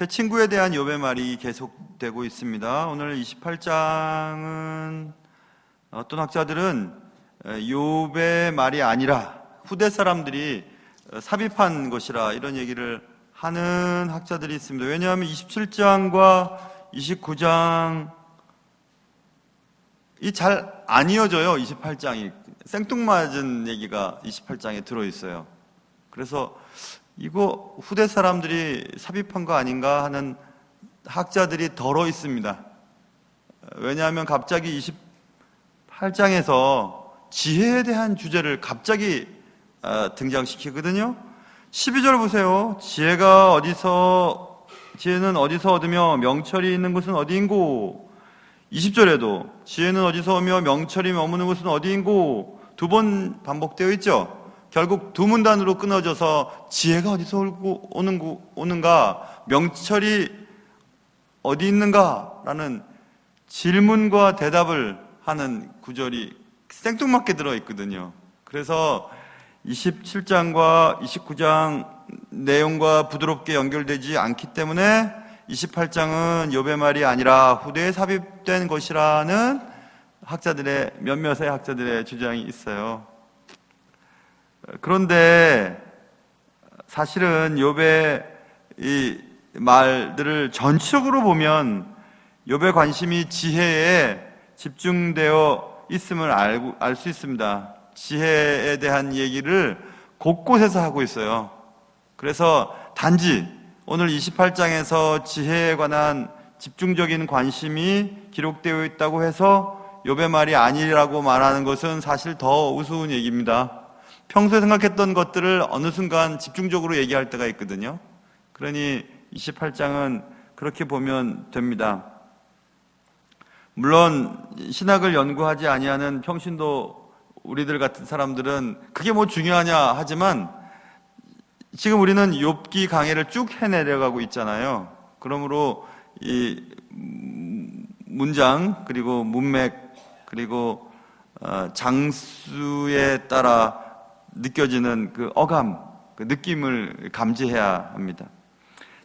제 친구에 대한 욥의 말이 계속되고 있습니다. 오늘 28장은 어떤 학자들은 욥의 말이 아니라 후대 사람들이 삽입한 것이라 이런 얘기를 하는 학자들이 있습니다. 왜냐하면 27장과 29장이 잘 안 이어져요. 28장이 생뚱맞은 얘기가 28장에 들어있어요. 그래서 이거 후대 사람들이 삽입한 거 아닌가 하는 학자들이 덜어 있습니다. 왜냐하면 갑자기 28장에서 지혜에 대한 주제를 갑자기 등장시키거든요. 12절 보세요. 지혜는 어디서 얻으며 명철이 있는 곳은 어디인고? 20절에도 지혜는 어디서 오며 명철이 머무는 곳은 어디인고? 두 번 반복되어 있죠. 결국 두 문단으로 끊어져서 지혜가 어디서 오는가, 명철이 어디 있는가 라는 질문과 대답을 하는 구절이 생뚱맞게 들어있거든요. 그래서 27장과 29장 내용과 부드럽게 연결되지 않기 때문에 28장은 욥의 말이 아니라 후대에 삽입된 것이라는 몇몇의 학자들의 주장이 있어요. 그런데 사실은 욥의 이 말들을 전체적으로 보면 욥의 관심이 지혜에 집중되어 있음을 알 수 있습니다. 지혜에 대한 얘기를 곳곳에서 하고 있어요. 그래서 단지 오늘 28장에서 지혜에 관한 집중적인 관심이 기록되어 있다고 해서 욥의 말이 아니라고 말하는 것은 사실 더 우스운 얘기입니다. 평소에 생각했던 것들을 어느 순간 집중적으로 얘기할 때가 있거든요. 그러니 28장은 그렇게 보면 됩니다. 물론 신학을 연구하지 아니하는 평신도 우리들 같은 사람들은 그게 뭐 중요하냐 하지만 지금 우리는 욥기 강해를 쭉 해내려가고 있잖아요. 그러므로 이 문장 그리고 문맥 그리고 장수에 따라 느껴지는 그 어감, 그 느낌을 감지해야 합니다.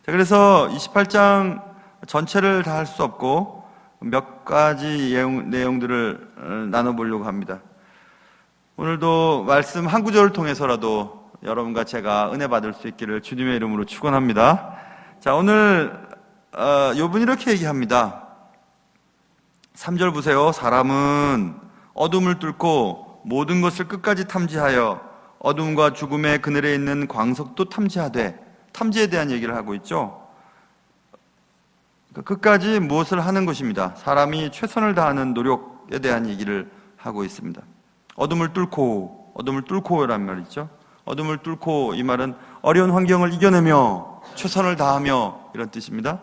자, 그래서 28장 전체를 다 할 수 없고 몇 가지 내용들을 나눠보려고 합니다. 오늘도 말씀 한 구절을 통해서라도 여러분과 제가 은혜 받을 수 있기를 주님의 이름으로 축원합니다. 자, 오늘 욥은 이렇게 얘기합니다. 3절 보세요. 사람은 어둠을 뚫고 모든 것을 끝까지 탐지하여 어둠과 죽음의 그늘에 있는 광석도 탐지하되, 탐지에 대한 얘기를 하고 있죠. 끝까지 무엇을 하는 것입니다. 사람이 최선을 다하는 노력에 대한 얘기를 하고 있습니다. 어둠을 뚫고란 말이죠. 어둠을 뚫고, 이 말은 어려운 환경을 이겨내며 최선을 다하며 이런 뜻입니다.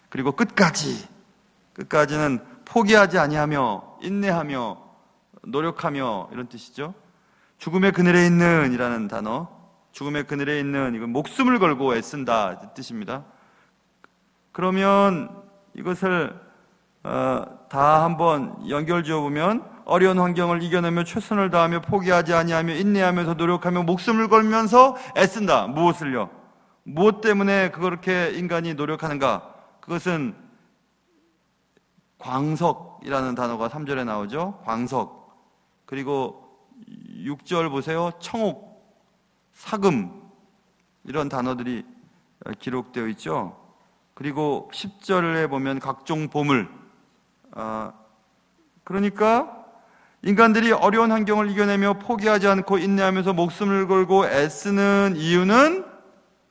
그리고 끝까지는 포기하지 아니하며 인내하며 노력하며 이런 뜻이죠. 죽음의 그늘에 있는 이라는 단어, 죽음의 그늘에 있는, 이건 목숨을 걸고 애쓴다 이 뜻입니다. 그러면 이것을 다 한번 연결 지어보면 어려운 환경을 이겨내며 최선을 다하며 포기하지 아니하며 인내하면서 노력하며 목숨을 걸면서 애쓴다. 무엇을요? 무엇 때문에 그렇게 인간이 노력하는가? 그것은 광석이라는 단어가 3절에 나오죠. 광석. 그리고 6절 보세요. 청옥, 사금 이런 단어들이 기록되어 있죠. 그리고 10절에 보면 각종 보물. 그러니까 인간들이 어려운 환경을 이겨내며 포기하지 않고 인내하면서 목숨을 걸고 애쓰는 이유는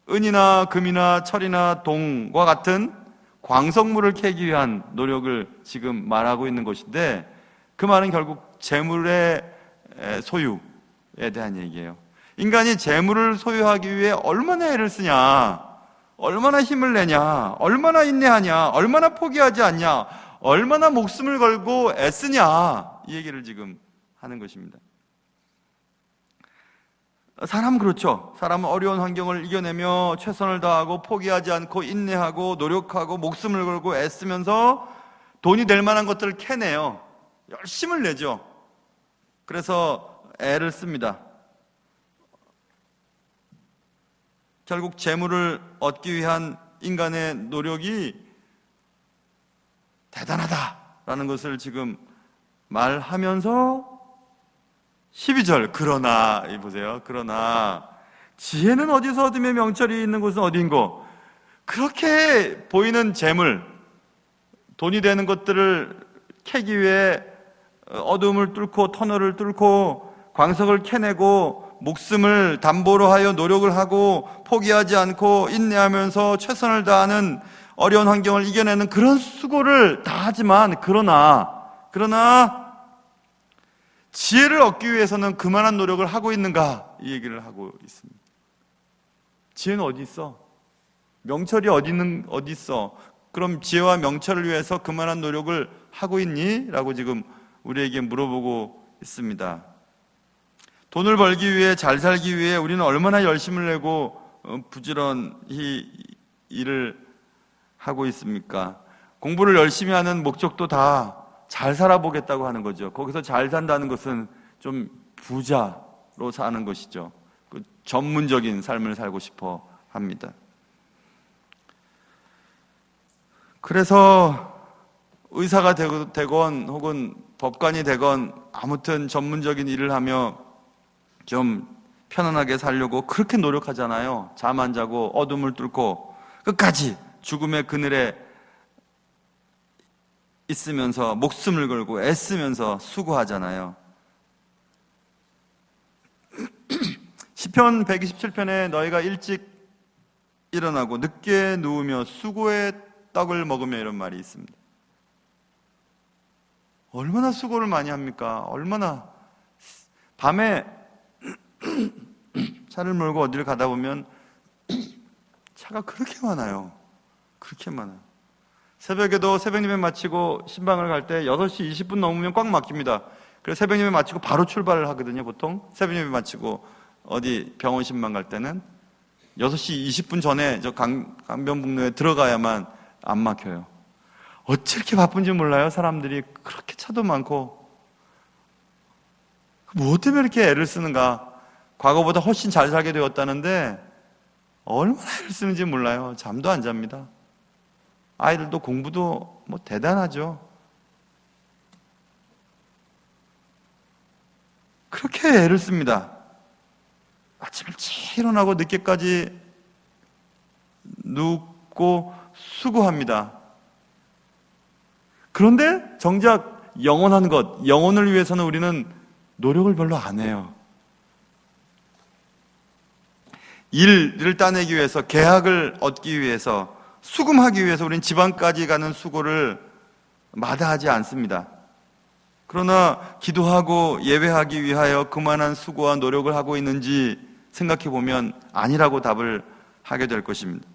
은이나 금이나 철이나 동과 같은 광석물을 캐기 위한 노력을 지금 말하고 있는 것인데, 그 말은 결국 재물의 소유에 대한 얘기예요. 인간이 재물을 소유하기 위해 얼마나 애를 쓰냐, 얼마나 힘을 내냐, 얼마나 인내하냐, 얼마나 포기하지 않냐, 얼마나 목숨을 걸고 애쓰냐, 이 얘기를 지금 하는 것입니다. 사람 그렇죠. 사람은 어려운 환경을 이겨내며 최선을 다하고 포기하지 않고 인내하고 노력하고 목숨을 걸고 애쓰면서 돈이 될 만한 것들을 캐내요. 열심을 내죠. 그래서 애를 씁니다. 결국 재물을 얻기 위한 인간의 노력이 대단하다라는 것을 지금 말하면서 12절 그러나 보세요. 그러나 지혜는 어디서 얻으며 명철이 있는 곳은 어디인고? 그렇게 보이는 재물, 돈이 되는 것들을 캐기 위해 어둠을 뚫고 터널을 뚫고 광석을 캐내고 목숨을 담보로 하여 노력을 하고 포기하지 않고 인내하면서 최선을 다하는 어려운 환경을 이겨내는 그런 수고를 다 하지만 그러나 지혜를 얻기 위해서는 그만한 노력을 하고 있는가? 이 얘기를 하고 있습니다. 지혜는 어디 있어? 명철이 어디 있어? 그럼 지혜와 명철을 위해서 그만한 노력을 하고 있니? 라고 지금 우리에게 물어보고 있습니다. 돈을 벌기 위해, 잘 살기 위해 우리는 얼마나 열심을 내고 부지런히 일을 하고 있습니까? 공부를 열심히 하는 목적도 다 잘 살아보겠다고 하는 거죠. 거기서 잘 산다는 것은 좀 부자로 사는 것이죠. 그 전문적인 삶을 살고 싶어 합니다. 그래서 의사가 되건 혹은 법관이 되건 아무튼 전문적인 일을 하며 좀 편안하게 살려고 그렇게 노력하잖아요. 잠 안 자고 어둠을 뚫고 끝까지 죽음의 그늘에 있으면서 목숨을 걸고 애쓰면서 수고하잖아요. 시편 127편에 너희가 일찍 일어나고 늦게 누우며 수고의 떡을 먹으며 이런 말이 있습니다. 얼마나 수고를 많이 합니까? 얼마나 밤에 차를 몰고 어디를 가다 보면 차가 그렇게 많아요. 그렇게 많아요. 새벽에도 새벽 예배 마치고 신방을 갈 때 6시 20분 넘으면 꽉 막힙니다. 그래서 새벽 예배 마치고 바로 출발을 하거든요. 보통 새벽 예배 마치고 어디 병원 신방 갈 때는 6시 20분 전에 저 강변북로에 들어가야만 안 막혀요. 어찌 이렇게 바쁜지 몰라요. 사람들이 그렇게 차도 많고 뭐 때문에 이렇게 애를 쓰는가. 과거보다 훨씬 잘 살게 되었다는데 얼마나 애를 쓰는지 몰라요. 잠도 안 잡니다. 아이들도 공부도 뭐 대단하죠. 그렇게 애를 씁니다. 아침 일찍 일어나고 늦게까지 눕고 수고합니다. 그런데 정작 영원한 것, 영혼을 위해서는 우리는 노력을 별로 안 해요. 일을 따내기 위해서, 계약을 얻기 위해서, 수금하기 위해서 우리는 지방까지 가는 수고를 마다하지 않습니다. 그러나 기도하고 예배하기 위하여 그만한 수고와 노력을 하고 있는지 생각해 보면 아니라고 답을 하게 될 것입니다.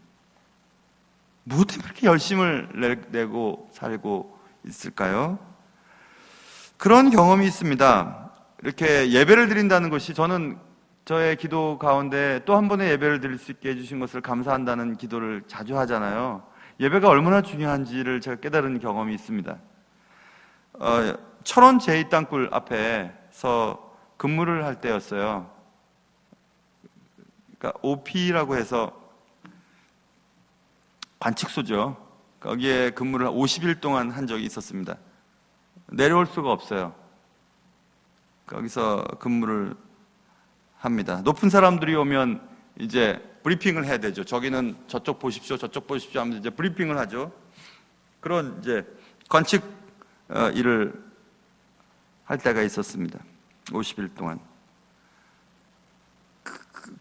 뭐 때문에 그렇게 열심을 내고 살고 있을까요? 그런 경험이 있습니다. 이렇게 예배를 드린다는 것이 저는 저의 기도 가운데 또 한 번의 예배를 드릴 수 있게 해주신 것을 감사한다는 기도를 자주 하잖아요. 예배가 얼마나 중요한지를 제가 깨달은 경험이 있습니다. 철원 제2땅굴 앞에서 근무를 할 때였어요. 그러니까 OP라고 해서 관측소죠. 거기에 근무를 50일 동안 한 적이 있었습니다. 내려올 수가 없어요. 거기서 근무를 합니다. 높은 사람들이 오면 이제 브리핑을 해야 되죠. 저기는 저쪽 보십시오, 저쪽 보십시오 하면서 이제 브리핑을 하죠. 그런 이제 관측 일을 할 때가 있었습니다. 50일 동안.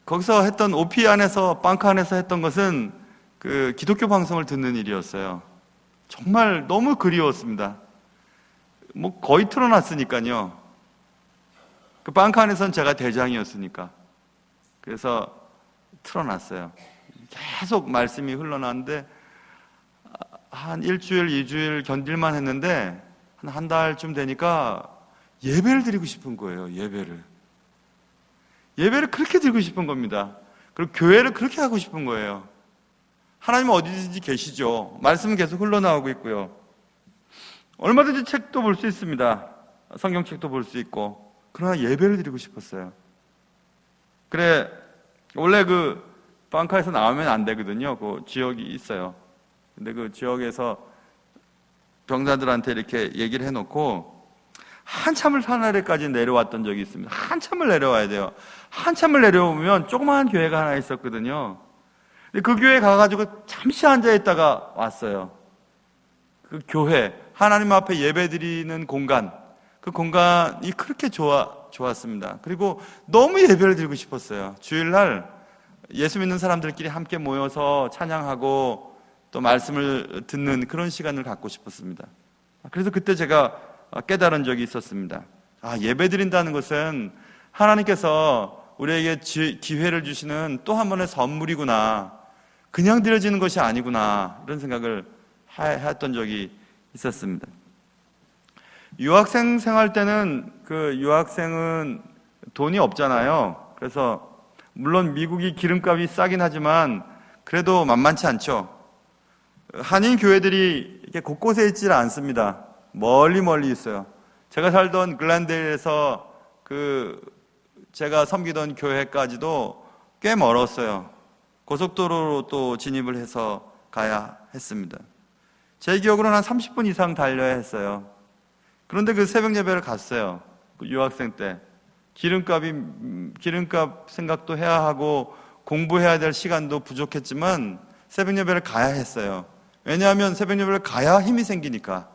거기서 했던 OP 안에서, 방크 안에서 했던 것은 그 기독교 방송을 듣는 일이었어요. 정말 너무 그리웠습니다. 뭐 거의 틀어놨으니까요. 그 방크 안에서는 제가 대장이었으니까. 그래서 틀어놨어요. 계속 말씀이 흘러나왔는데 한 일주일, 2주일 견딜만 했는데 한 달쯤 되니까 예배를 드리고 싶은 거예요. 예배를 그렇게 드리고 싶은 겁니다. 그리고 교회를 그렇게 하고 싶은 거예요. 하나님은 어디든지 계시죠. 말씀은 계속 흘러나오고 있고요. 얼마든지 책도 볼 수 있습니다. 성경책도 볼 수 있고. 그러나 예배를 드리고 싶었어요. 그래, 원래 그 방카에서 나오면 안 되거든요. 그 지역이 있어요. 근데 그 지역에서 병사들한테 이렇게 얘기를 해놓고 한참을 산 아래까지 내려왔던 적이 있습니다. 한참을 내려와야 돼요. 한참을 내려오면 조그마한 교회가 하나 있었거든요. 근데 그 교회에 가가지고 잠시 앉아있다가 왔어요. 그 교회, 하나님 앞에 예배드리는 공간, 그 공간이 그렇게 좋았습니다. 그리고 너무 예배를 드리고 싶었어요. 주일날 예수 믿는 사람들끼리 함께 모여서 찬양하고 또 말씀을 듣는 그런 시간을 갖고 싶었습니다. 그래서 그때 제가 깨달은 적이 있었습니다. 예배 드린다는 것은 하나님께서 우리에게 기회를 주시는 또 한 번의 선물이구나. 그냥 드려지는 것이 아니구나. 이런 생각을 했던 적이 있었습니다. 유학생 생활 때는 그 유학생은 돈이 없잖아요. 그래서 물론 미국이 기름값이 싸긴 하지만 그래도 만만치 않죠. 한인 교회들이 이렇게 곳곳에 있지 않습니다. 멀리 있어요. 제가 살던 글랜데일에서 제가 섬기던 교회까지도 꽤 멀었어요. 고속도로로 또 진입을 해서 가야 했습니다. 제 기억으로는 한 30분 이상 달려야 했어요. 그런데 그 새벽 예배를 갔어요. 그 유학생 때. 기름값 생각도 해야 하고 공부해야 될 시간도 부족했지만 새벽 예배를 가야 했어요. 왜냐하면 새벽 예배를 가야 힘이 생기니까.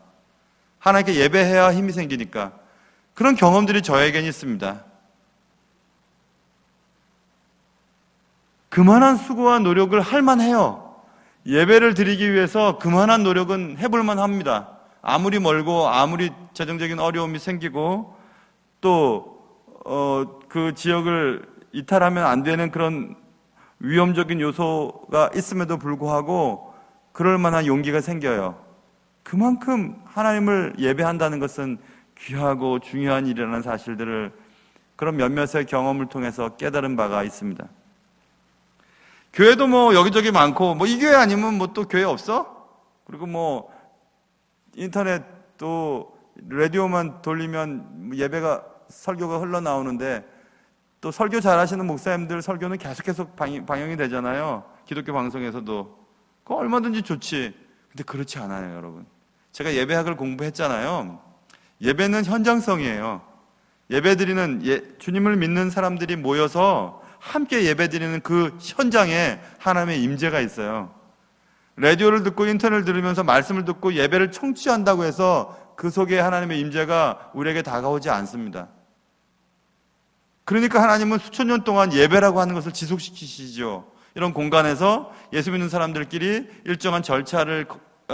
하나님께 예배해야 힘이 생기니까. 그런 경험들이 저에겐 있습니다. 그만한 수고와 노력을 할 만해요. 예배를 드리기 위해서 그만한 노력은 해볼 만합니다. 아무리 멀고 아무리 재정적인 어려움이 생기고 또 그 지역을 이탈하면 안 되는 그런 위험적인 요소가 있음에도 불구하고 그럴 만한 용기가 생겨요. 그만큼 하나님을 예배한다는 것은 귀하고 중요한 일이라는 사실들을 그런 몇몇의 경험을 통해서 깨달은 바가 있습니다. 교회도 뭐 여기저기 많고 이 교회 아니면 또 교회 없어? 그리고 인터넷 또 라디오만 돌리면 설교가 흘러나오는데 또 설교 잘하시는 목사님들 설교는 계속해서 방영이 되잖아요. 기독교 방송에서도. 그거 얼마든지 좋지. 근데 그렇지 않아요, 여러분. 제가 예배학을 공부했잖아요. 예배는 현장성이에요. 예배드리는 주님을 믿는 사람들이 모여서 함께 예배드리는 그 현장에 하나님의 임재가 있어요. 라디오를 듣고 인터넷을 들으면서 말씀을 듣고 예배를 청취한다고 해서 그 속에 하나님의 임재가 우리에게 다가오지 않습니다. 그러니까 하나님은 수천 년 동안 예배라고 하는 것을 지속시키시죠. 이런 공간에서 예수 믿는 사람들끼리 일정한 절차를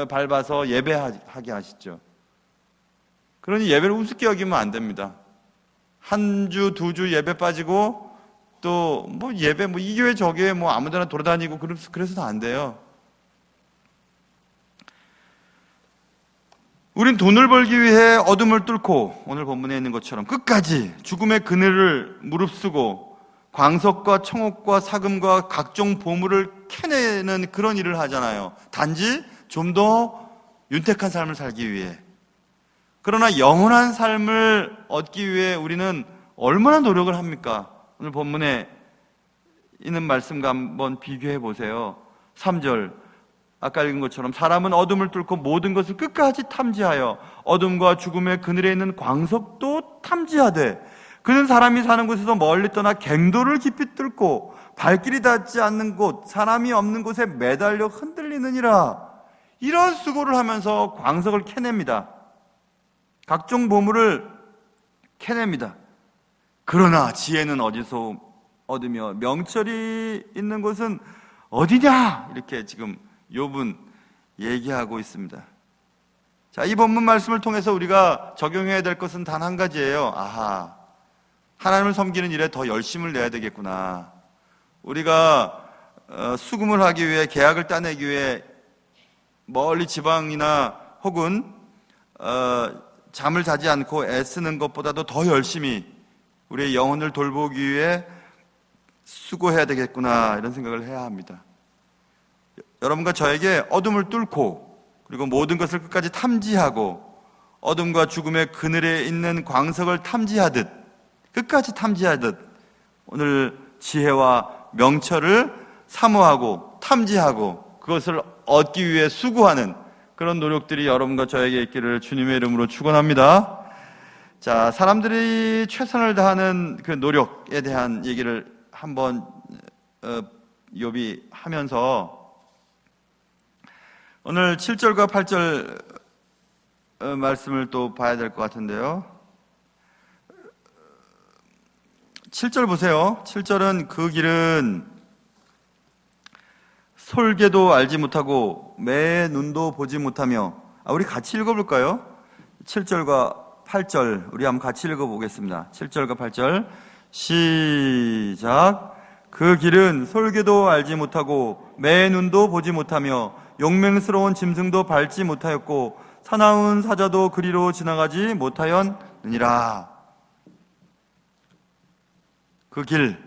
밟아서 예배하게 하시죠. 그러니 예배를 우습게 여기면 안 됩니다. 한 주, 두 주 예배 빠지고 또 예배 이 교회 저 교회 아무데나 돌아다니고 그래서도 안 돼요. 우린 돈을 벌기 위해 어둠을 뚫고 오늘 본문에 있는 것처럼 끝까지 죽음의 그늘을 무릅쓰고 광석과 청옥과 사금과 각종 보물을 캐내는 그런 일을 하잖아요. 단지 좀 더 윤택한 삶을 살기 위해. 그러나 영원한 삶을 얻기 위해 우리는 얼마나 노력을 합니까? 오늘 본문에 있는 말씀과 한번 비교해 보세요. 3절 아까 읽은 것처럼 사람은 어둠을 뚫고 모든 것을 끝까지 탐지하여 어둠과 죽음의 그늘에 있는 광석도 탐지하되 그는 사람이 사는 곳에서 멀리 떠나 갱도를 깊이 뚫고 발길이 닿지 않는 곳 사람이 없는 곳에 매달려 흔들리느니라. 이런 수고를 하면서 광석을 캐냅니다. 각종 보물을 캐냅니다. 그러나 지혜는 어디서 얻으며 명철이 있는 곳은 어디냐? 이렇게 지금 욥은 얘기하고 있습니다. 자, 이 본문 말씀을 통해서 우리가 적용해야 될 것은 단 한 가지예요. 하나님을 섬기는 일에 더 열심을 내야 되겠구나. 우리가 수금을 하기 위해 계약을 따내기 위해 멀리 지방이나 혹은 잠을 자지 않고 애쓰는 것보다도 더 열심히 우리의 영혼을 돌보기 위해 수고해야 되겠구나 이런 생각을 해야 합니다. 여러분과 저에게 어둠을 뚫고 그리고 모든 것을 끝까지 탐지하고 어둠과 죽음의 그늘에 있는 광석을 탐지하듯 끝까지 탐지하듯 오늘 지혜와 명철을 사모하고 탐지하고 그것을 얻기 위해 수고하는 그런 노력들이 여러분과 저에게 있기를 주님의 이름으로 축원합니다. 자, 사람들이 최선을 다하는 그 노력에 대한 얘기를 한번 욥이 하면서 오늘 7절과 8절 말씀을 또 봐야 될 것 같은데요. 7절 보세요. 7절은 그 길은 솔개도 알지 못하고 매의 눈도 보지 못하며, 우리 같이 읽어볼까요? 7절과 8절 우리 한번 같이 읽어보겠습니다. 7절과 8절 시작. 그 길은 솔개도 알지 못하고 매의 눈도 보지 못하며 용맹스러운 짐승도 밟지 못하였고 사나운 사자도 그리로 지나가지 못하였느니라. 그 길,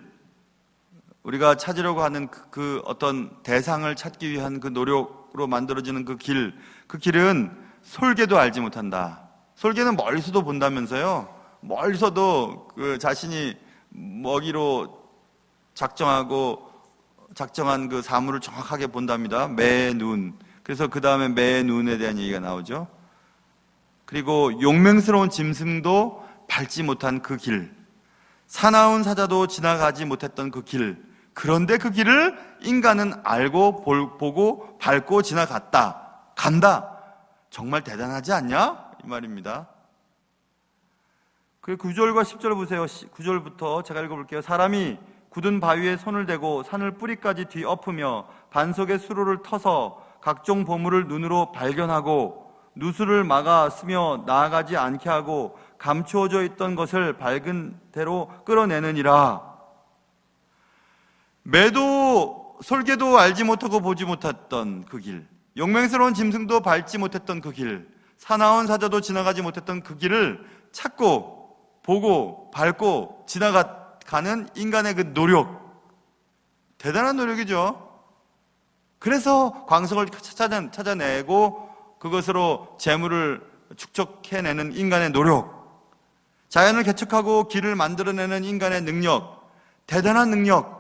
우리가 찾으려고 하는 그 어떤 대상을 찾기 위한 그 노력으로 만들어지는 그 길은 솔개도 알지 못한다. 솔개는 멀리서도 본다면서요. 멀리서도 그 자신이 먹이로 작정한 그 사물을 정확하게 본답니다. 매의 눈. 그래서 그 다음에 매의 눈에 대한 얘기가 나오죠. 그리고 용맹스러운 짐승도 밟지 못한 그 길, 사나운 사자도 지나가지 못했던 그 길, 그런데 그 길을 인간은 알고 보고 밟고 간다. 정말 대단하지 않냐? 이 말입니다. 그 9절과 10절 보세요. 9절부터 제가 읽어볼게요. 사람이 굳은 바위에 손을 대고 산을 뿌리까지 뒤엎으며 반석의 수로를 터서 각종 보물을 눈으로 발견하고 누수를 막아 쓰며 나아가지 않게 하고 감추어져 있던 것을 밝은 대로 끌어내느니라. 매도 솔개도 알지 못하고 보지 못했던 그 길, 용맹스러운 짐승도 밟지 못했던 그 길, 사나운 사자도 지나가지 못했던 그 길을 찾고 보고 밟고 지나가는 인간의 그 노력, 대단한 노력이죠. 그래서 광석을 찾아내고 그것으로 재물을 축적해내는 인간의 노력, 자연을 개척하고 길을 만들어내는 인간의 능력, 대단한 능력.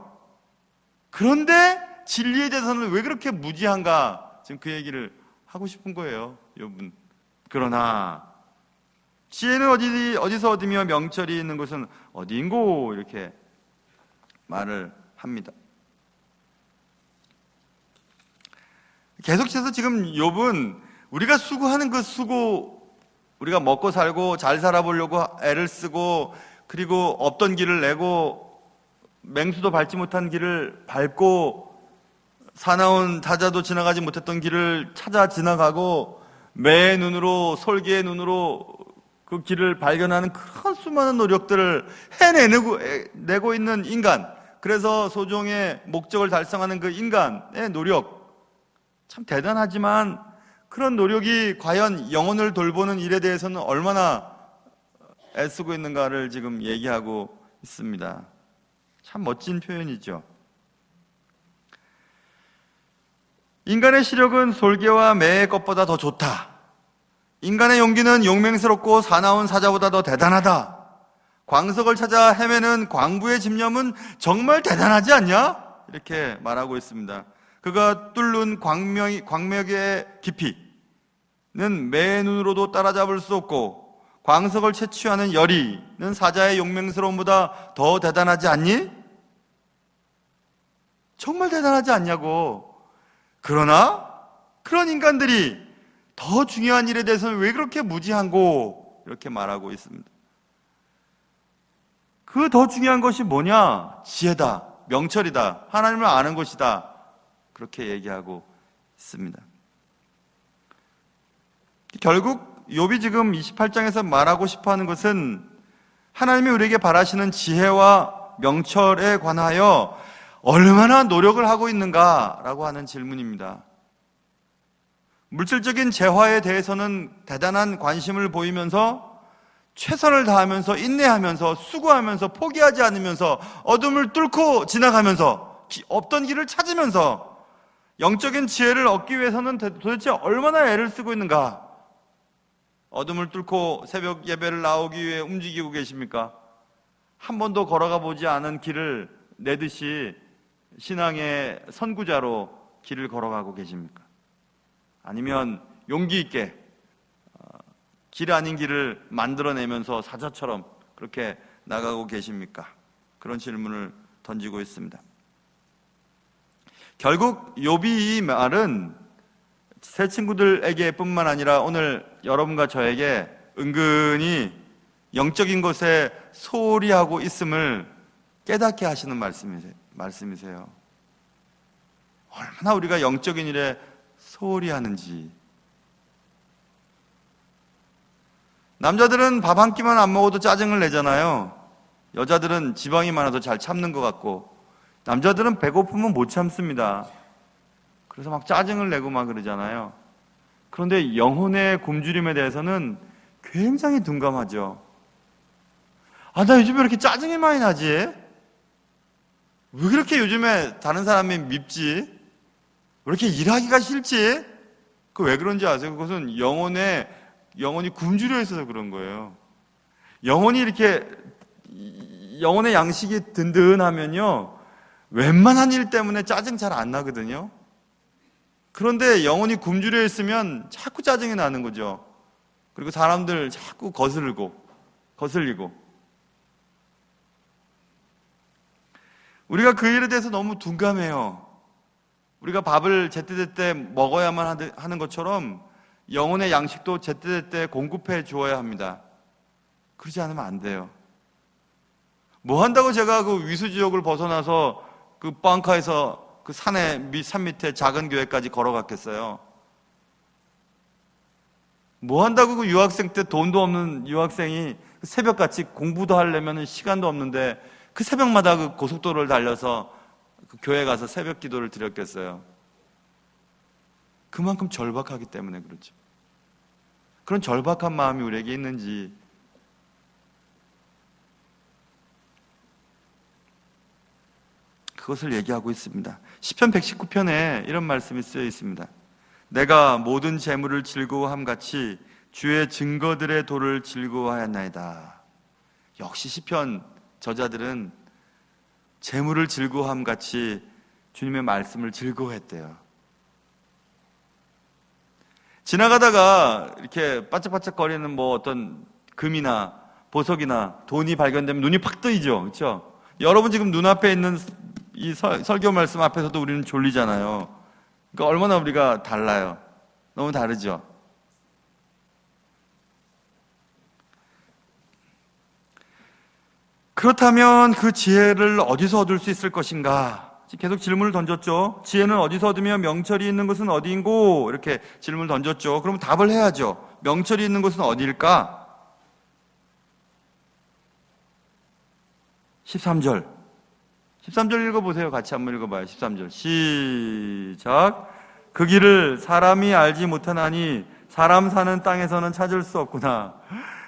그런데 진리에 대해서는 왜 그렇게 무지한가? 지금 그 얘기를 하고 싶은 거예요, 여러분. 그러나 지혜는 어디서 얻으며 명철이 있는 곳은 어디인고? 이렇게 말을 합니다. 계속해서 지금 욥은 우리가 수고하는 그 수고, 우리가 먹고 살고 잘 살아보려고 애를 쓰고 그리고 없던 길을 내고 맹수도 밟지 못한 길을 밟고 사나운 사자도 지나가지 못했던 길을 찾아 지나가고 매의 눈으로, 솔개의 눈으로 그 길을 발견하는 그런 수많은 노력들을 해내고 있는 인간, 그래서 소종의 목적을 달성하는 그 인간의 노력, 참 대단하지만 그런 노력이 과연 영혼을 돌보는 일에 대해서는 얼마나 애쓰고 있는가를 지금 얘기하고 있습니다. 참 멋진 표현이죠. 인간의 시력은 솔개와 매의 것보다 더 좋다. 인간의 용기는 용맹스럽고 사나운 사자보다 더 대단하다. 광석을 찾아 헤매는 광부의 집념은 정말 대단하지 않냐? 이렇게 말하고 있습니다. 그가 뚫는 광맥의 깊이는 매의 눈으로도 따라잡을 수 없고 광석을 채취하는 열의는 사자의 용맹스러움보다 더 대단하지 않니? 정말 대단하지 않냐고. 그러나 그런 인간들이 더 중요한 일에 대해서는 왜 그렇게 무지한고? 이렇게 말하고 있습니다. 그 더 중요한 것이 뭐냐? 지혜다, 명철이다, 하나님을 아는 것이다. 그렇게 얘기하고 있습니다. 결국 욥이 지금 28장에서 말하고 싶어하는 것은 하나님이 우리에게 바라시는 지혜와 명철에 관하여 얼마나 노력을 하고 있는가라고 하는 질문입니다. 물질적인 재화에 대해서는 대단한 관심을 보이면서 최선을 다하면서 인내하면서 수고하면서 포기하지 않으면서 어둠을 뚫고 지나가면서 없던 길을 찾으면서 영적인 지혜를 얻기 위해서는 도대체 얼마나 애를 쓰고 있는가? 어둠을 뚫고 새벽 예배를 나오기 위해 움직이고 계십니까? 한 번도 걸어가 보지 않은 길을 내듯이 신앙의 선구자로 길을 걸어가고 계십니까? 아니면 용기 있게 길 아닌 길을 만들어내면서 사자처럼 그렇게 나가고 계십니까? 그런 질문을 던지고 있습니다. 결국 욥이 이 말은 새 친구들에게 뿐만 아니라 오늘 여러분과 저에게 은근히 영적인 것에 소홀히 하고 있음을 깨닫게 하시는 말씀이세요. 얼마나 우리가 영적인 일에 소홀히 하는지. 남자들은 밥 한 끼만 안 먹어도 짜증을 내잖아요. 여자들은 지방이 많아서 잘 참는 것 같고, 남자들은 배고프면 못 참습니다. 그래서 막 짜증을 내고 막 그러잖아요. 그런데 영혼의 굶주림에 대해서는 굉장히 둔감하죠. 아, 나 요즘에 왜 이렇게 짜증이 많이 나지? 왜 그렇게 요즘에 다른 사람이 밉지? 왜 이렇게 일하기가 싫지? 그 왜 그런지 아세요? 그것은 영혼이 굶주려 있어서 그런 거예요. 영혼의 양식이 든든하면요, 웬만한 일 때문에 짜증 잘 안 나거든요. 그런데 영혼이 굶주려 있으면 자꾸 짜증이 나는 거죠. 그리고 사람들 자꾸 거슬리고. 우리가 그 일에 대해서 너무 둔감해요. 우리가 밥을 제때제때 먹어야만 하는 것처럼 영혼의 양식도 제때제때 공급해 주어야 합니다. 그러지 않으면 안 돼요. 뭐 한다고 제가 그 위수지역을 벗어나서 그 빵카에서 그 산 밑에 작은 교회까지 걸어갔겠어요? 뭐 한다고 그 유학생 때 돈도 없는 유학생이 새벽같이 공부도 하려면 시간도 없는데 그 새벽마다 그 고속도로를 달려서 그 교회 가서 새벽 기도를 드렸겠어요? 그만큼 절박하기 때문에 그렇죠. 그런 절박한 마음이 우리에게 있는지, 그것을 얘기하고 있습니다. 시편 119편에 이런 말씀이 쓰여 있습니다. 내가 모든 재물을 즐거워함 같이 주의 증거들의 도를 즐거워하였나이다. 역시 시편 저자들은 재물을 즐거워함 같이 주님의 말씀을 즐거워했대요. 지나가다가 이렇게 반짝반짝거리는 뭐 어떤 금이나 보석이나 돈이 발견되면 눈이 팍 뜨이죠. 그렇죠? 여러분 지금 눈앞에 있는 이 설교 말씀 앞에서도 우리는 졸리잖아요. 그러니까 얼마나 우리가 달라요. 너무 다르죠. 그렇다면 그 지혜를 어디서 얻을 수 있을 것인가? 계속 질문을 던졌죠. 지혜는 어디서 얻으며 명철이 있는 것은 어디인고? 이렇게 질문을 던졌죠. 그럼 답을 해야죠. 명철이 있는 것은 어디일까? 13절 읽어보세요. 같이 한번 읽어봐요. 13절 시작. 그 길을 사람이 알지 못하나니 사람 사는 땅에서는 찾을 수 없구나.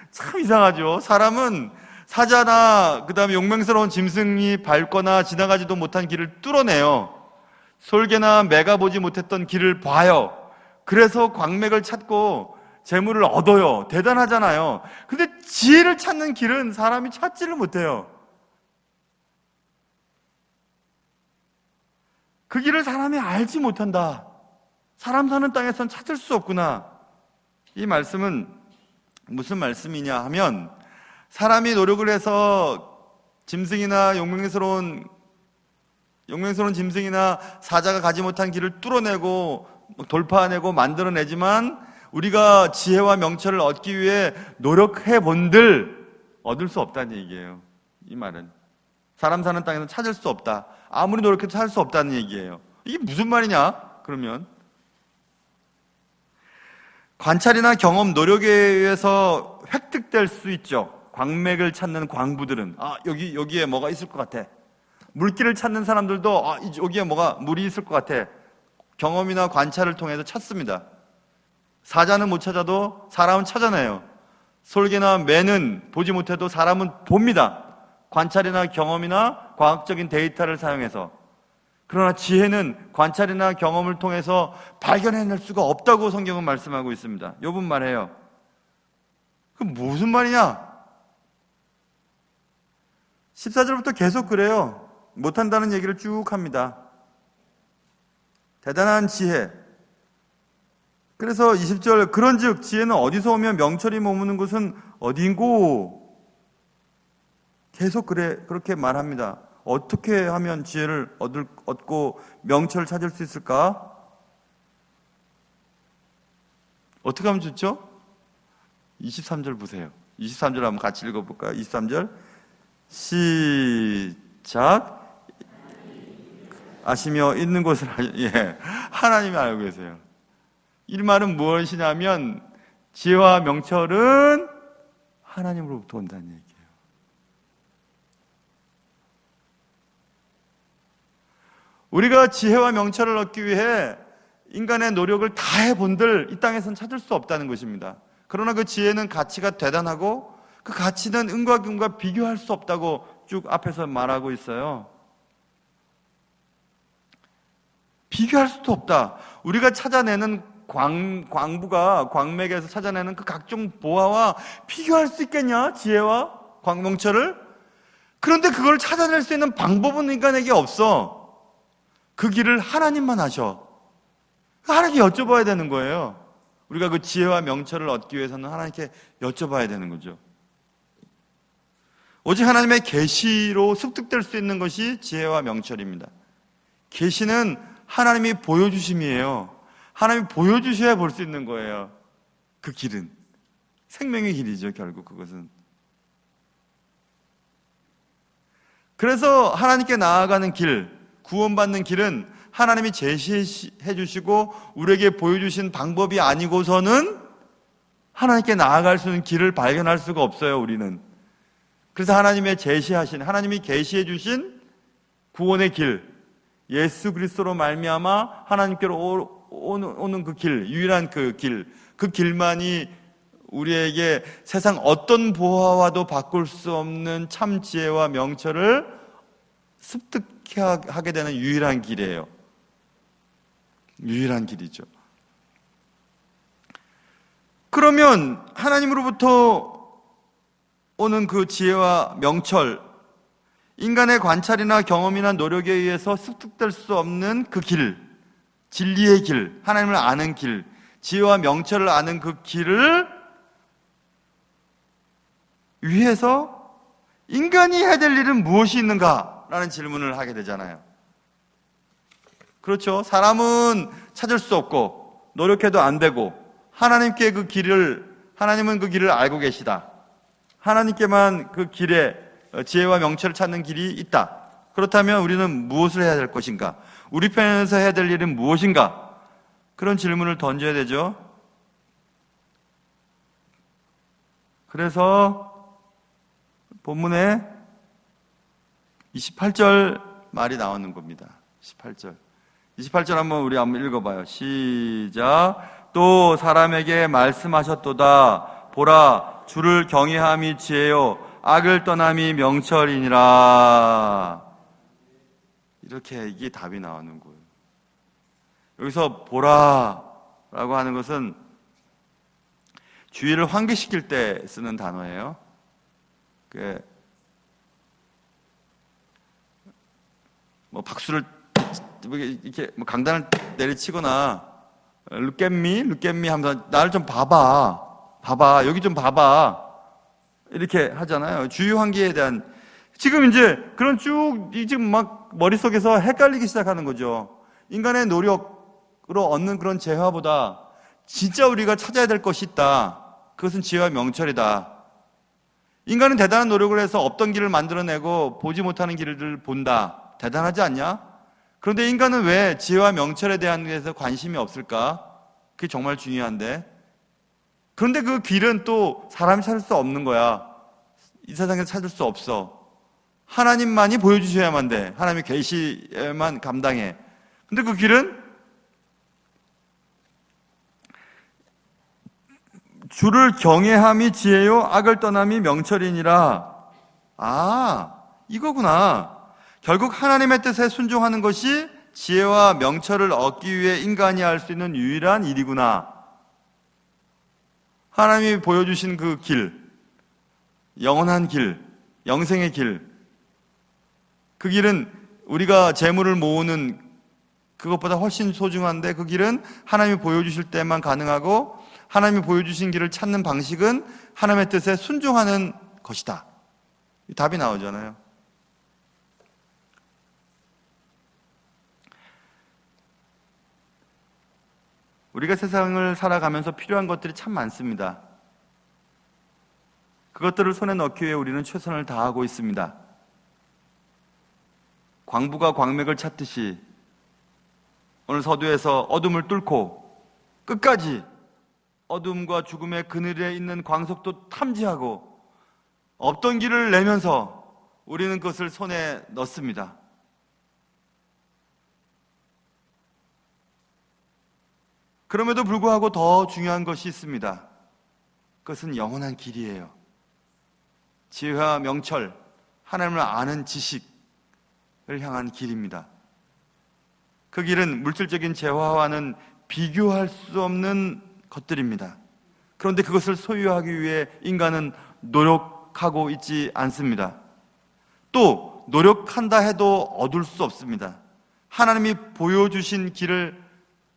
참 이상하죠. 사람은 사자나 그 다음에 용맹스러운 짐승이 밟거나 지나가지도 못한 길을 뚫어내요. 솔개나 매가 보지 못했던 길을 봐요. 그래서 광맥을 찾고 재물을 얻어요. 대단하잖아요. 근데 지혜를 찾는 길은 사람이 찾지를 못해요. 그 길을 사람이 알지 못한다. 사람 사는 땅에선 찾을 수 없구나. 이 말씀은 무슨 말씀이냐 하면, 사람이 노력을 해서 짐승이나 용맹스러운 짐승이나 사자가 가지 못한 길을 뚫어내고 돌파해내고 만들어내지만, 우리가 지혜와 명철을 얻기 위해 노력해 본들 얻을 수 없다는 얘기예요. 이 말은 사람 사는 땅에는 찾을 수 없다. 아무리 노력해도 찾을 수 없다는 얘기예요. 이게 무슨 말이냐? 그러면 관찰이나 경험, 노력에 의해서 획득될 수 있죠. 광맥을 찾는 광부들은 여기에 뭐가 있을 것 같아. 물길을 찾는 사람들도 여기에 물이 있을 것 같아. 경험이나 관찰을 통해서 찾습니다. 사자는 못 찾아도 사람은 찾아내요. 솔개나 매는 보지 못해도 사람은 봅니다. 관찰이나 경험이나 과학적인 데이터를 사용해서. 그러나 지혜는 관찰이나 경험을 통해서 발견해낼 수가 없다고 성경은 말씀하고 있습니다. 욥은 말해요. 그 무슨 말이냐? 14절부터 계속 그래요. 못한다는 얘기를 쭉 합니다. 대단한 지혜. 그래서 20절, 그런즉 지혜는 어디서 오며 명철이 머무는 곳은 어디인고? 계속 그렇게 말합니다. 어떻게 하면 지혜를 얻고 명철을 찾을 수 있을까? 어떻게 하면 좋죠? 23절 보세요. 23절 한번 같이 읽어볼까요? 23절 시작. 아시며 있는 곳을 하나님이 알고 계세요. 이 말은 무엇이냐면 지혜와 명철은 하나님으로부터 온다는 얘기예요. 우리가 지혜와 명철을 얻기 위해 인간의 노력을 다 해본들 이 땅에선 찾을 수 없다는 것입니다. 그러나 그 지혜는 가치가 대단하고 그 가치는 은과 금과 비교할 수 없다고 쭉 앞에서 말하고 있어요. 비교할 수도 없다. 우리가 찾아내는 광부가 광맥에서 찾아내는 그 각종 보화와 비교할 수 있겠냐? 지혜와 명철을? 그런데 그걸 찾아낼 수 있는 방법은 인간에게 없어. 그 길을 하나님만 하셔. 하나님께 여쭤봐야 되는 거예요. 우리가 그 지혜와 명철을 얻기 위해서는 하나님께 여쭤봐야 되는 거죠. 오직 하나님의 계시로 습득될 수 있는 것이 지혜와 명철입니다. 계시는 하나님이 보여주심이에요. 하나님이 보여주셔야 볼 수 있는 거예요. 그 길은 생명의 길이죠. 결국 그것은. 그래서 하나님께 나아가는 길, 구원받는 길은 하나님이 제시해 주시고 우리에게 보여주신 방법이 아니고서는 하나님께 나아갈 수 있는 길을 발견할 수가 없어요. 우리는. 그래서 하나님이 계시해 주신 구원의 길, 예수 그리스도로 말미암아 하나님께로 오는 그 길, 유일한 그 길만이 우리에게 세상 어떤 보화와도 바꿀 수 없는 참 지혜와 명철을 습득하게 되는 유일한 길이에요. 유일한 길이죠. 그러면 하나님으로부터 오는 그 지혜와 명철, 인간의 관찰이나 경험이나 노력에 의해서 습득될 수 없는 그 길, 진리의 길, 하나님을 아는 길, 지혜와 명철을 아는 그 길을 위해서 인간이 해야 될 일은 무엇이 있는가? 라는 질문을 하게 되잖아요. 그렇죠. 사람은 찾을 수 없고 노력해도 안 되고 하나님은 그 길을 알고 계시다. 하나님께만 그 길에 지혜와 명철을 찾는 길이 있다. 그렇다면 우리는 무엇을 해야 될 것인가? 우리 편에서 해야 될 일은 무엇인가? 그런 질문을 던져야 되죠. 그래서 본문에 28절 말이 나오는 겁니다. 28절 한번 읽어봐요. 시작. 또 사람에게 말씀하셨도다. 보라, 주를 경외함이 지혜요, 악을 떠남이 명철이니라. 이렇게 이게 답이 나오는 거예요. 여기서 보라라고 하는 것은 주의를 환기시킬 때 쓰는 단어예요. 박수를 이렇게 강단을 내리치거나 look at me 하면서 나를 좀 봐봐 여기 좀 봐봐 이렇게 하잖아요. 주의 환기에 대한 지금 이제 그런 지금 막 머릿속에서 헷갈리기 시작하는 거죠. 인간의 노력으로 얻는 그런 재화보다 진짜 우리가 찾아야 될 것이 있다. 그것은 지혜와 명철이다. 인간은 대단한 노력을 해서 없던 길을 만들어내고 보지 못하는 길을 본다. 대단하지 않냐? 그런데 인간은 왜 지혜와 명철에 대한 데서 관심이 없을까? 그게 정말 중요한데. 그런데 그 길은 또 사람이 찾을 수 없는 거야. 이 세상에서 찾을 수 없어. 하나님만이 보여주셔야만 돼. 하나님의 계시만 감당해. 근데 그 길은 주를 경외함이 지혜요, 악을 떠남이 명철이니라. 이거구나. 결국 하나님의 뜻에 순종하는 것이 지혜와 명철을 얻기 위해 인간이 할 수 있는 유일한 일이구나. 하나님이 보여주신 그 길, 영원한 길, 영생의 길, 그 길은 우리가 재물을 모으는 그것보다 훨씬 소중한데, 그 길은 하나님이 보여주실 때만 가능하고, 하나님이 보여주신 길을 찾는 방식은 하나님의 뜻에 순종하는 것이다. 답이 나오잖아요. 우리가 세상을 살아가면서 필요한 것들이 참 많습니다. 그것들을 손에 넣기 위해 우리는 최선을 다하고 있습니다. 광부가 광맥을 찾듯이 오늘 서두에서 어둠을 뚫고 끝까지 어둠과 죽음의 그늘에 있는 광석도 탐지하고 없던 길을 내면서 우리는 그것을 손에 넣습니다. 그럼에도 불구하고 더 중요한 것이 있습니다. 그것은 영원한 길이에요. 지혜와 명철, 하나님을 아는 지식을 향한 길입니다. 그 길은 물질적인 재화와는 비교할 수 없는 것들입니다. 그런데 그것을 소유하기 위해 인간은 노력하고 있지 않습니다. 또 노력한다 해도 얻을 수 없습니다. 하나님이 보여주신 길을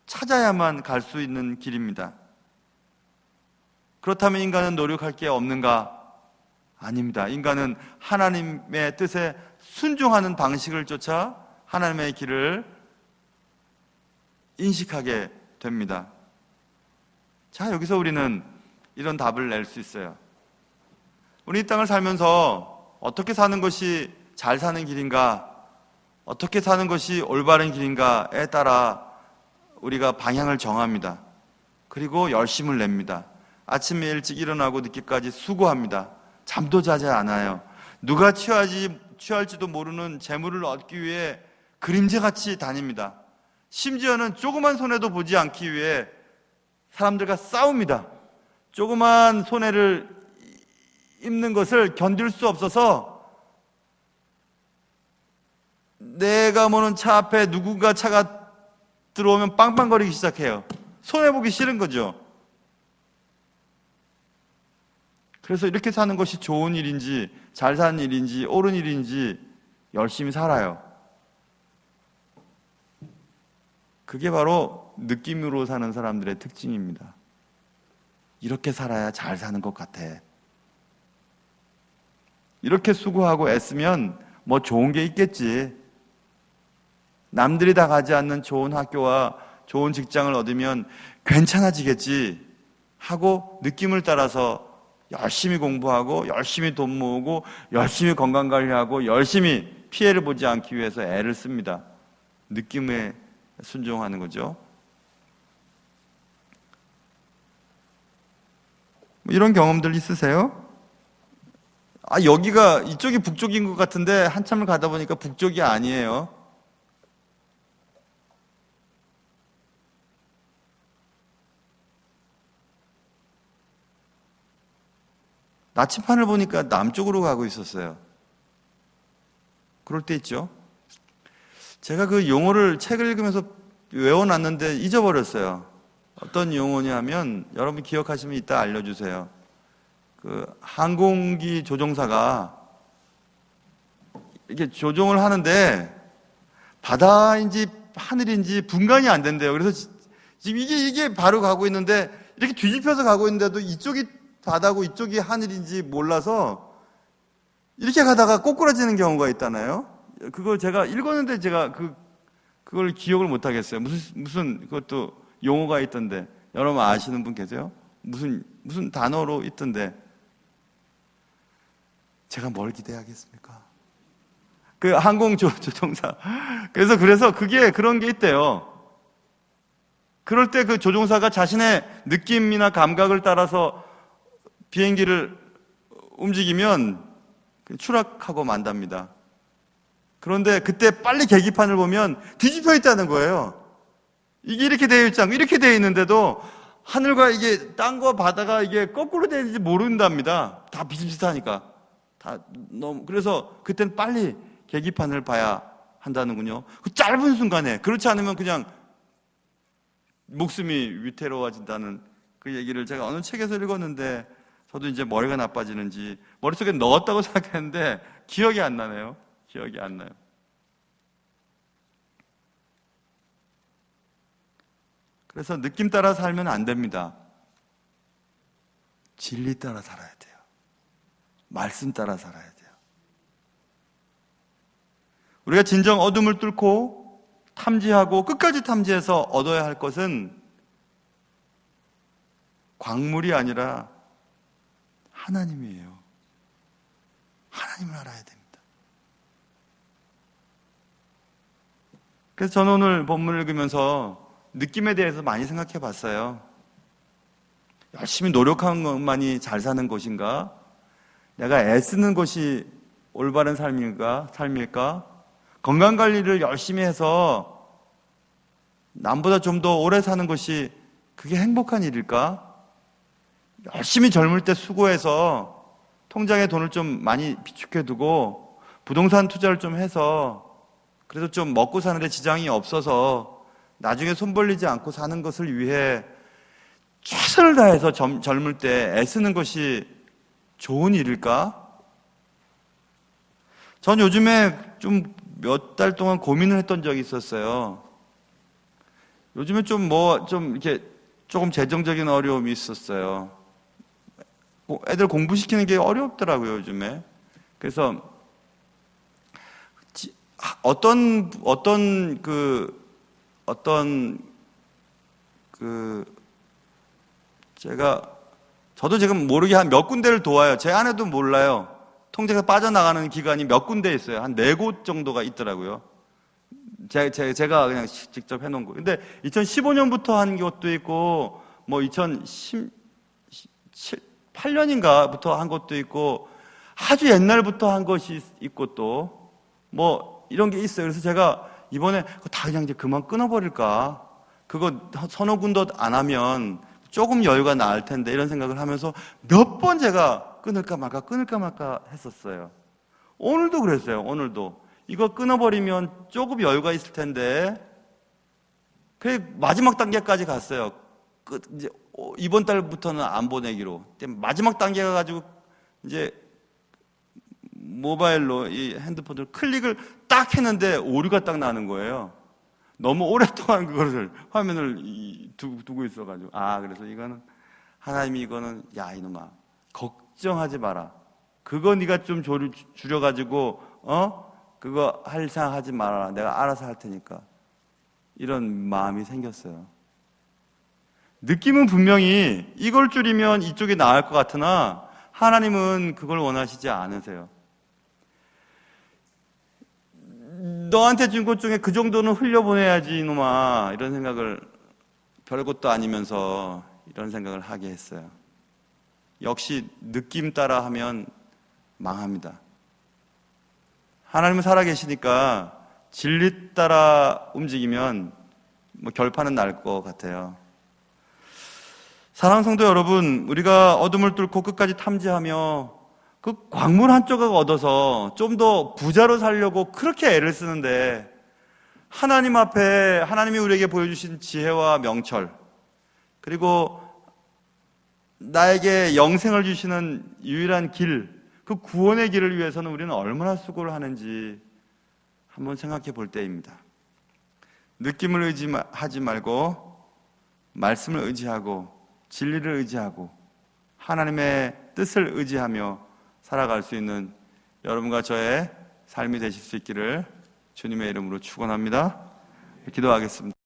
찾아야만 갈 수 있는 길입니다. 그렇다면 인간은 노력할 게 없는가? 아닙니다. 인간은 하나님의 뜻에 순종하는 방식을 쫓아 하나님의 길을 인식하게 됩니다. 자, 여기서 우리는 이런 답을 낼 수 있어요. 우리 이 땅을 살면서 어떻게 사는 것이 잘 사는 길인가, 어떻게 사는 것이 올바른 길인가에 따라 우리가 방향을 정합니다. 그리고 열심을 냅니다. 아침에 일찍 일어나고 늦게까지 수고합니다. 잠도 자지 않아요. 누가 취할지도 모르는 재물을 얻기 위해 그림자같이 다닙니다. 심지어는 조그만 손해도 보지 않기 위해 사람들과 싸웁니다. 조그만 손해를 입는 것을 견딜 수 없어서 내가 모는 차 앞에 누군가 차가 들어오면 빵빵거리기 시작해요. 손해보기 싫은 거죠. 그래서 이렇게 사는 것이 좋은 일인지, 잘 사는 일인지, 옳은 일인지 열심히 살아요. 그게 바로 느낌으로 사는 사람들의 특징입니다. 이렇게 살아야 잘 사는 것 같아. 이렇게 수고하고 애쓰면 뭐 좋은 게 있겠지. 남들이 다 가지 않는 좋은 학교와 좋은 직장을 얻으면 괜찮아지겠지 하고 느낌을 따라서 열심히 공부하고 열심히 돈 모으고 열심히 건강관리하고 열심히 피해를 보지 않기 위해서 애를 씁니다. 느낌에 순종하는 거죠. 이런 경험들 있으세요? 여기가 이쪽이 북쪽인 것 같은데 한참을 가다 보니까 북쪽이 아니에요. 나침판을 보니까 남쪽으로 가고 있었어요. 그럴 때 있죠. 제가 그 용어를 책을 읽으면서 외워놨는데 잊어버렸어요. 어떤 용어냐면 여러분 기억하시면 이따 알려주세요. 그 항공기 조종사가 이렇게 조종을 하는데 바다인지 하늘인지 분간이 안 된대요. 그래서 지금 이게 바로 가고 있는데 이렇게 뒤집혀서 가고 있는데도 이쪽이 바다고 이쪽이 하늘인지 몰라서 이렇게 가다가 꼬꾸라지는 경우가 있잖아요. 그걸 제가 읽었는데 제가 그걸 기억을 못 하겠어요. 무슨 그것도 용어가 있던데 여러분 아시는 분 계세요? 무슨 단어로 있던데 제가 뭘 기대하겠습니까? 그 항공 조종사. 그래서 그게 그런 게 있대요. 그럴 때 그 조종사가 자신의 느낌이나 감각을 따라서 비행기를 움직이면 추락하고 만답니다. 그런데 그때 빨리 계기판을 보면 뒤집혀 있다는 거예요. 이게 이렇게 되어 있지 않고 이렇게 되어 있는데도 하늘과 이게 땅과 바다가 이게 거꾸로 되어 있는지 모른답니다. 다 비슷비슷하니까. 그래서 그때는 빨리 계기판을 봐야 한다는군요. 그 짧은 순간에 그렇지 않으면 그냥 목숨이 위태로워진다는 그 얘기를 제가 어느 책에서 읽었는데 저도 이제 머리가 나빠지는지 머릿속에 넣었다고 생각했는데 기억이 안 나네요. 기억이 안 나요. 그래서 느낌 따라 살면 안 됩니다. 진리 따라 살아야 돼요. 말씀 따라 살아야 돼요. 우리가 진정 어둠을 뚫고 탐지하고 끝까지 탐지해서 얻어야 할 것은 광물이 아니라 하나님이에요. 하나님을 알아야 됩니다. 그래서 저는 오늘 본문을 읽으면서 느낌에 대해서 많이 생각해 봤어요. 열심히 노력하는 것만이 잘 사는 것인가? 내가 애쓰는 것이 올바른 삶일까? 건강관리를 열심히 해서 남보다 좀 더 오래 사는 것이 그게 행복한 일일까? 열심히 젊을 때 수고해서 통장에 돈을 좀 많이 비축해두고 부동산 투자를 좀 해서 그래서 좀 먹고 사는데 지장이 없어서 나중에 손 벌리지 않고 사는 것을 위해 최선을 다해서 젊을 때 애쓰는 것이 좋은 일일까? 전 요즘에 좀 몇 달 동안 고민을 했던 적이 있었어요. 요즘에 좀 이렇게 조금 재정적인 어려움이 있었어요. 애들 공부시키는 게 어렵더라고요, 요즘에. 그래서 저도 지금 모르게 한 몇 군데를 도와요. 제 아내도 몰라요. 통장에서 빠져나가는 기관이 몇 군데 있어요. 한 4곳 정도가 있더라고요. 제가 그냥 직접 해놓은 거. 근데 2015년부터 한 것도 있고, 뭐 2018년인가부터 한 것도 있고, 아주 옛날부터 한 것이 있고 또, 뭐 이런 게 있어요. 그래서 제가 이번에 다 그냥 이제 그만 끊어버릴까? 그거 서너 군도 안 하면 조금 여유가 나을 텐데 이런 생각을 하면서 몇 번 제가 끊을까 말까 했었어요. 오늘도 그랬어요. 오늘도 이거 끊어버리면 조금 여유가 있을 텐데 그래 마지막 단계까지 갔어요. 이제 이번 달부터는 안 보내기로. 마지막 단계가 가지고 이제 모바일로 이 핸드폰을 클릭을 딱 했는데 오류가 딱 나는 거예요. 너무 오랫동안 그거를 화면을 두고 있어가지고 그래서 이거는 하나님이 이거는 야 이놈아 걱정하지 마라. 그거 네가 좀 줄여가지고 그거 할 생각하지 말아라. 내가 알아서 할 테니까. 이런 마음이 생겼어요. 느낌은 분명히 이걸 줄이면 이쪽이 나을 것 같으나 하나님은 그걸 원하시지 않으세요. 너한테 준 것 중에 그 정도는 흘려보내야지 이놈아 이런 생각을 별것도 아니면서 이런 생각을 하게 했어요. 역시 느낌 따라 하면 망합니다. 하나님은 살아계시니까 진리 따라 움직이면 뭐 결판은 날 것 같아요. 사랑하는 성도 여러분, 우리가 어둠을 뚫고 끝까지 탐지하며 그 광물 한 조각 얻어서 좀 더 부자로 살려고 그렇게 애를 쓰는데 하나님 앞에 하나님이 우리에게 보여주신 지혜와 명철 그리고 나에게 영생을 주시는 유일한 길, 그 구원의 길을 위해서는 우리는 얼마나 수고를 하는지 한번 생각해 볼 때입니다. 느낌을 의지하지 말고 말씀을 의지하고 진리를 의지하고 하나님의 뜻을 의지하며 살아갈 수 있는 여러분과 저의 삶이 되실 수 있기를 주님의 이름으로 축원합니다. 기도하겠습니다.